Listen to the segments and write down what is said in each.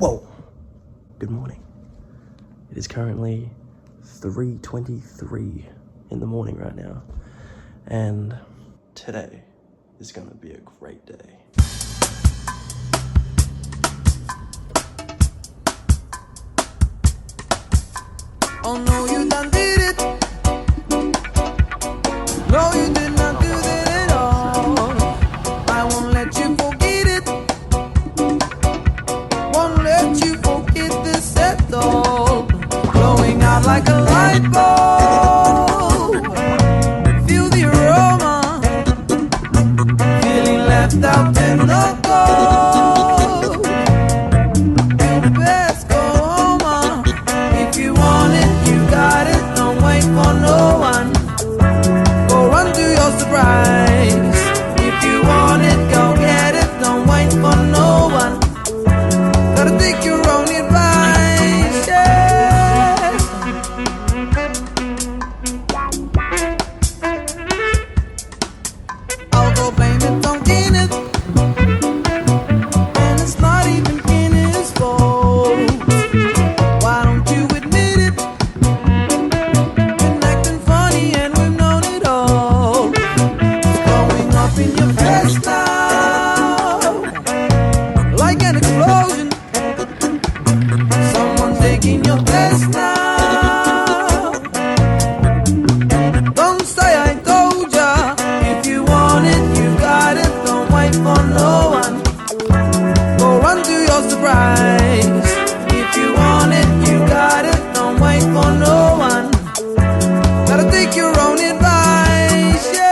Whoa! Good morning. It is currently 3:23 in the morning right now, and today is gonna be a great day. Oh no, you done did it. No, you did not do that at all. I won't let you forget it. Won't let you forget this at all. Glowing out like a light bulb. Feel the aroma. Feeling left out in the cold. You best go home. If you want it, you got it. Don't wait for no one. Go run to your surprise. If you want it, go get it. Don't wait for no one. Gotta take your own advice, yeah. I'll go blame it on Kenneth, and it's not even Kenneth's fault. Why don't you admit it? Been acting funny and we've known it all. It's blowing up in your face now, like an explosion. Someone's taking your place now. Don't say I told ya. If you want it, you got it. Don't wait for no one. Go run to your surprise. If you want it, you got it. Don't wait for no one. Gotta take your own advice, yeah.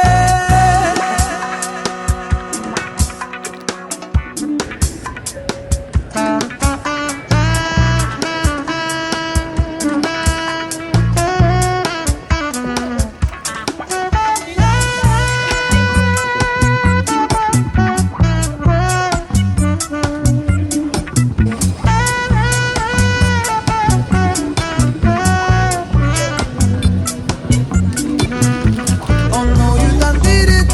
Oh no, you done did it.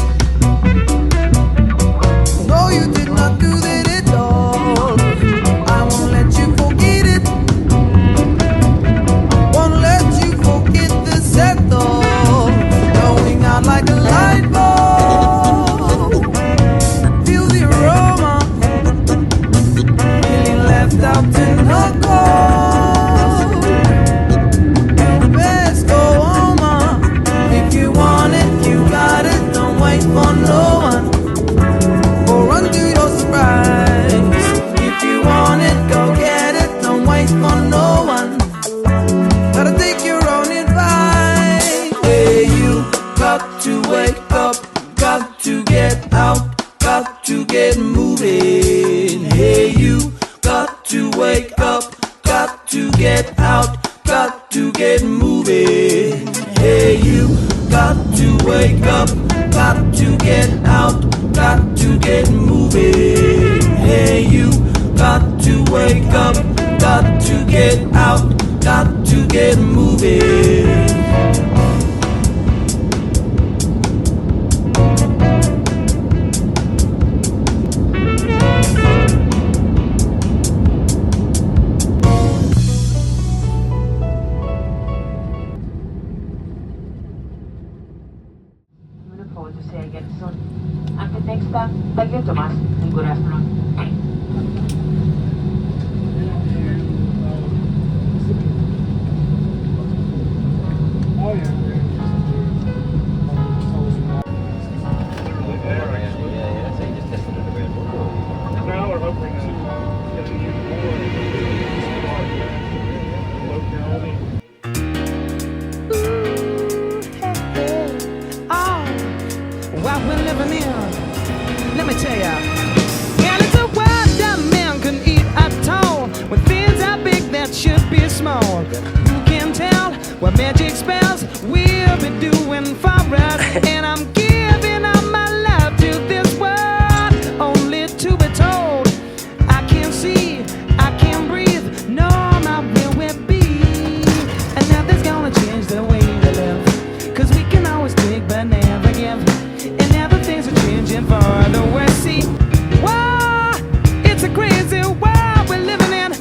No, you did not do that at all. I won't let you forget it. Won't let you forget this at all. Going out like a light bulb. Feel the aroma. Feeling left out in the cold. You best go home. If you want it, you got it. Don't wait for no one. Go run to your surprise. If you want it, go get it. Don't wait for no one. Gotta take your own advice. Hey, you got to wake up. Got to get out. Got to get moving. Hey, you got to wake up. Got to get out. Got to get moving. Hey, you got to wake up. Got to get out. Got to get moving. Hey, you got to wake up. Got to get out. Got to get moving. You look forward to seeing it soon. Until next time, thank you, Thomas, and good afternoon. Now we're hoping to get a new What we're living in, let me tell ya. And it's a world that man can eat at all. When things are big that should be small. Who can tell what magic spells we'll be doing for us? And I'm giving up my life to this world, only to be told I can't see, I can't breathe, no, my will will be. And nothing's gonna change the way we live, 'cause we can always take but never give. And never things are changing for the worse. See, wow, it's a crazy world we're living in.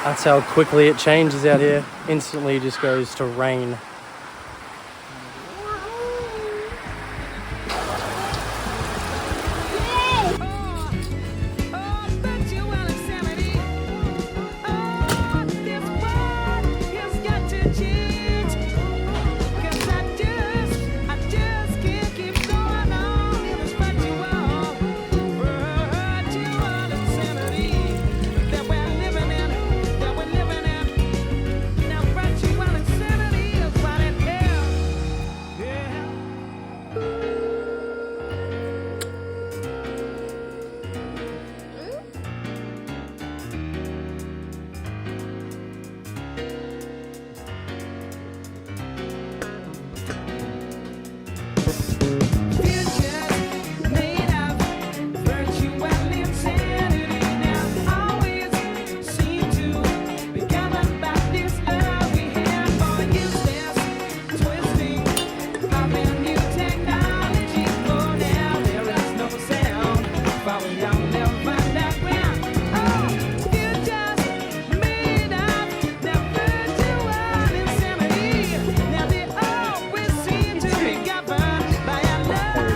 That's how quickly it changes out here. Instantly just goes to rain.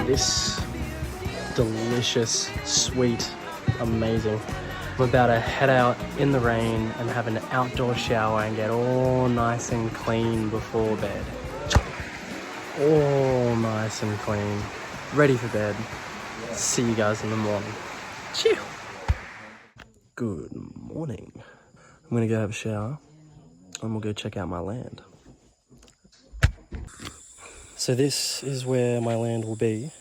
This delicious, sweet, amazing. I'm about to head out in the rain and have an outdoor shower and get all nice and clean before bed. All nice and clean, ready for bed. See you guys in the morning. Chew. Good morning. I'm gonna go have a shower and we'll go check out my land. So this is where my land will be.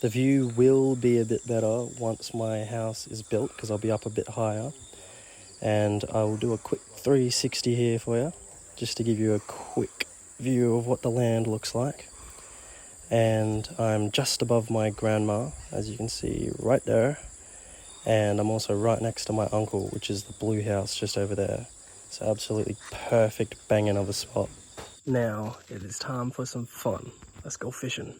The view will be a bit better once my house is built because I'll be up a bit higher. And I will do a quick 360 here for you, just to give you a quick view of what the land looks like. And I'm just above my grandma, as you can see right there. And I'm also right next to my uncle, which is the blue house just over there. So absolutely perfect banging of a spot. Now it is time for some fun. Let's go fishing.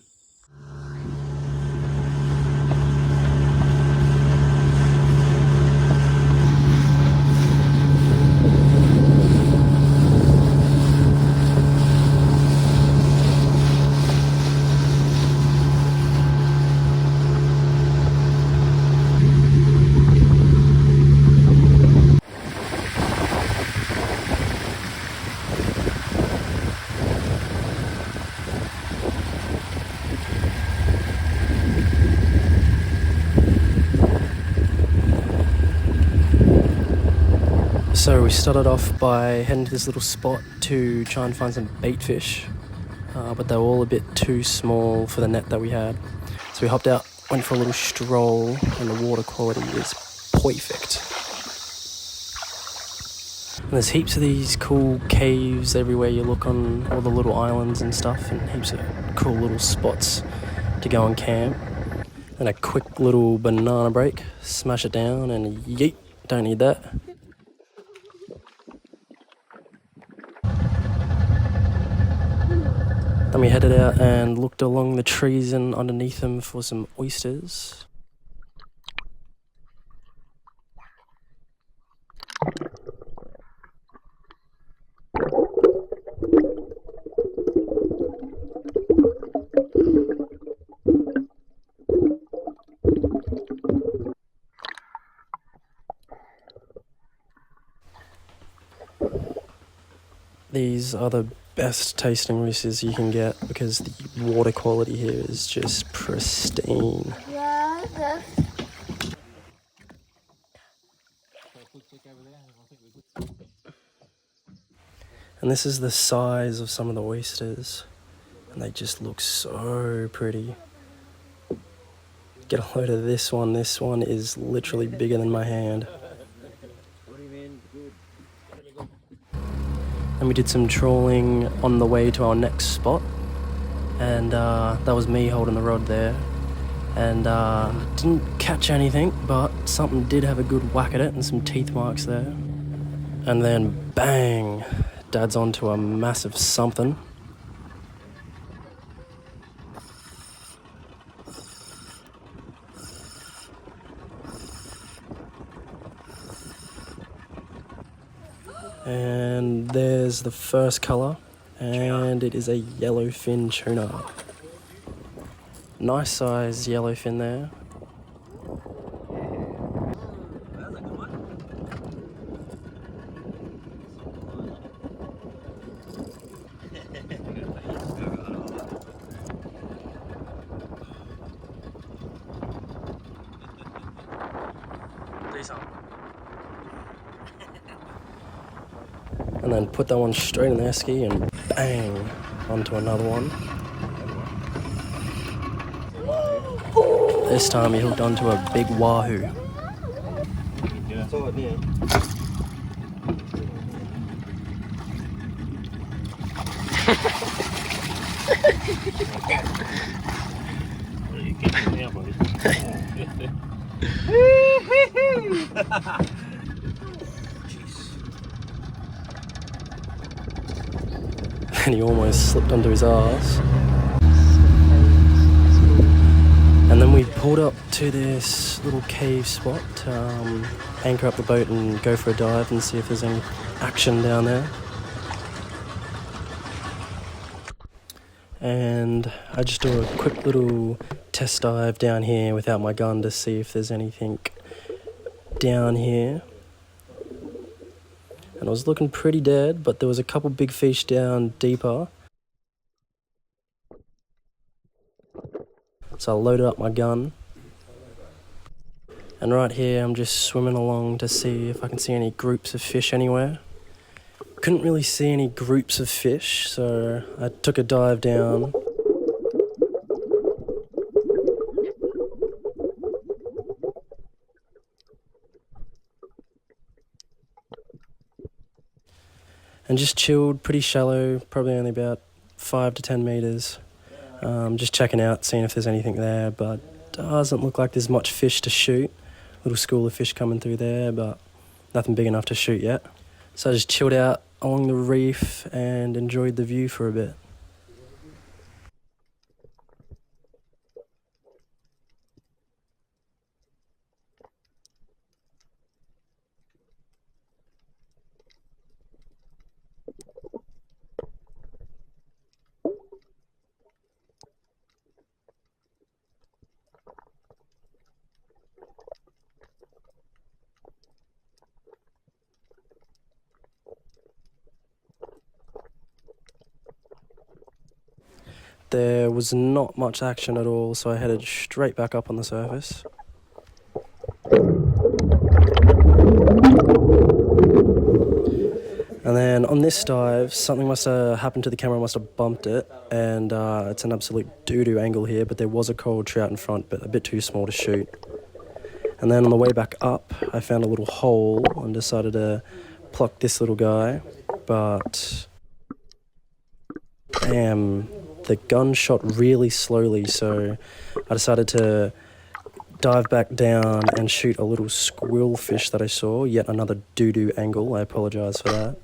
So we started off by heading to this little spot to try and find some bait fish, but they were all a bit too small for the net that we had. So we hopped out, went for a little stroll, and the water quality is perfect. And there's heaps of these cool caves everywhere you look on all the little islands and stuff, and heaps of cool little spots to go and camp. And a quick little banana break, smash it down and yeet, don't need that. Then we headed out and looked along the trees and underneath them for some oysters. These are the best tasting oysters you can get because the water quality here is just pristine. And this is the size of some of the oysters, and they just look so pretty. Get a load of this one. This one is literally bigger than my hand. And we did some trawling on the way to our next spot, and that was me holding the rod there, and didn't catch anything, but something did have a good whack at it and some teeth marks there. And then bang, Dad's onto a massive something. And there's the first colour, and it is a yellowfin tuna. Nice size yellowfin there. And then put that one straight in the esky and bang onto another one. This time he hooked onto a big wahoo. And he almost slipped onto his ass. And then we pulled up to this little cave spot, anchor up the boat and go for a dive and see if there's any action down there. And I just do a quick little test dive down here without my gun to see if there's anything down here. And it was looking pretty dead, but there was a couple big fish down deeper. So I loaded up my gun. And right here I'm just swimming along to see if I can see any groups of fish anywhere. Couldn't really see any groups of fish, so I took a dive down. And just chilled, pretty shallow, probably only about 5 to 10 meters. Just checking out, seeing if there's anything there, but doesn't look like there's much fish to shoot. Little school of fish coming through there, but nothing big enough to shoot yet. So I just chilled out along the reef and enjoyed the view for a bit. There was not much action at all, so I headed straight back up on the surface. And then on this dive, something must have happened to the camera, must have bumped it, and it's an absolute doo-doo angle here, but there was a coral trout in front, but a bit too small to shoot. And then on the way back up, I found a little hole and decided to pluck this little guy, but damn, the gun shot really slowly, so I decided to dive back down and shoot a little squirrel fish that I saw. Yet another doo-doo angle, I apologise for that.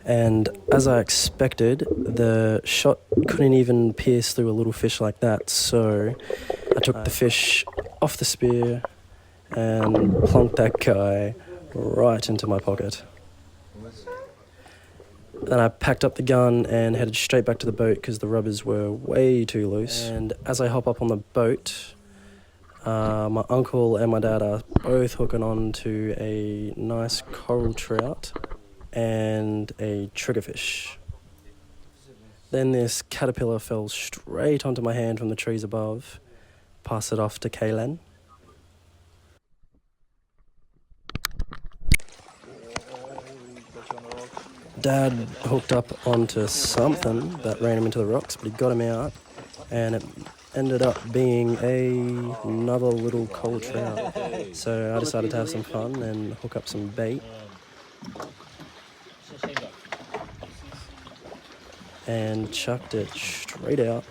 And as I expected, the shot couldn't even pierce through a little fish like that, so I took the fish off the spear and plonked that guy right into my pocket. Then I packed up the gun and headed straight back to the boat because the rubbers were way too loose. And as I hop up on the boat, my uncle and my dad are both hooking on to a nice coral trout and a triggerfish. Then this caterpillar fell straight onto my hand from the trees above. Pass it off to Kaylen. Dad hooked up onto something that ran him into the rocks, but he got him out, and it ended up being another little coral trout. So I decided to have some fun and hook up some bait. And chucked it straight out.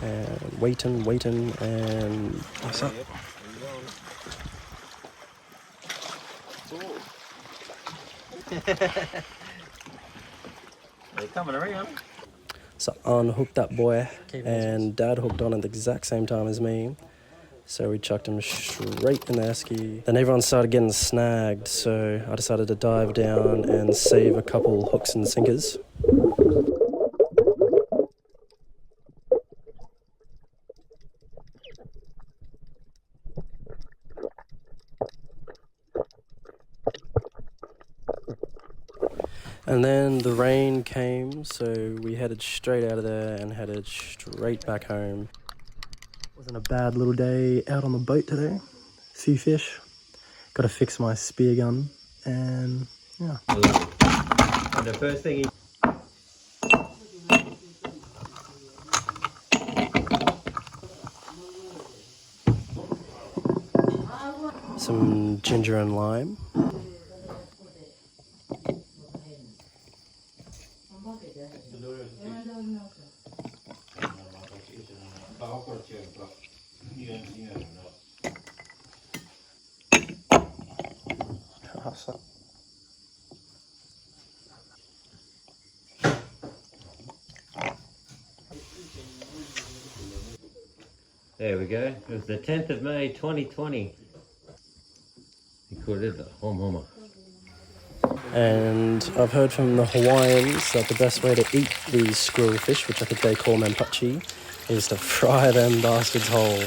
And waiting, and what's up? They're coming around. So I unhooked that boy, and Dad hooked on at the exact same time as me. So we chucked him straight in the esky. Then everyone started getting snagged, so I decided to dive down and save a couple hooks and sinkers. And then the rain came, so we headed straight out of there and headed straight back home. Wasn't a bad little day out on the boat today. Few fish. Got to fix my spear gun, and yeah. And the first thing Some ginger and lime. There we go. It was the 10th of May 2020. He called it the home. And I've heard from the Hawaiians that the best way to eat these squirrel fish, which I think they call mampachi, is to fry them bastards whole.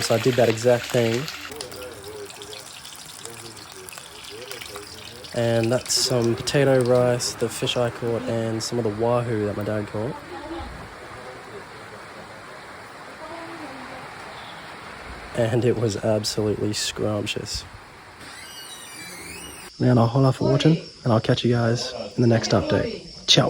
So I did that exact thing. And that's some potato rice, the fish I caught, and some of the wahoo that my dad caught. And it was absolutely scrumptious. Man, I'll hold off for watching, and I'll catch you guys in the next update. Ciao.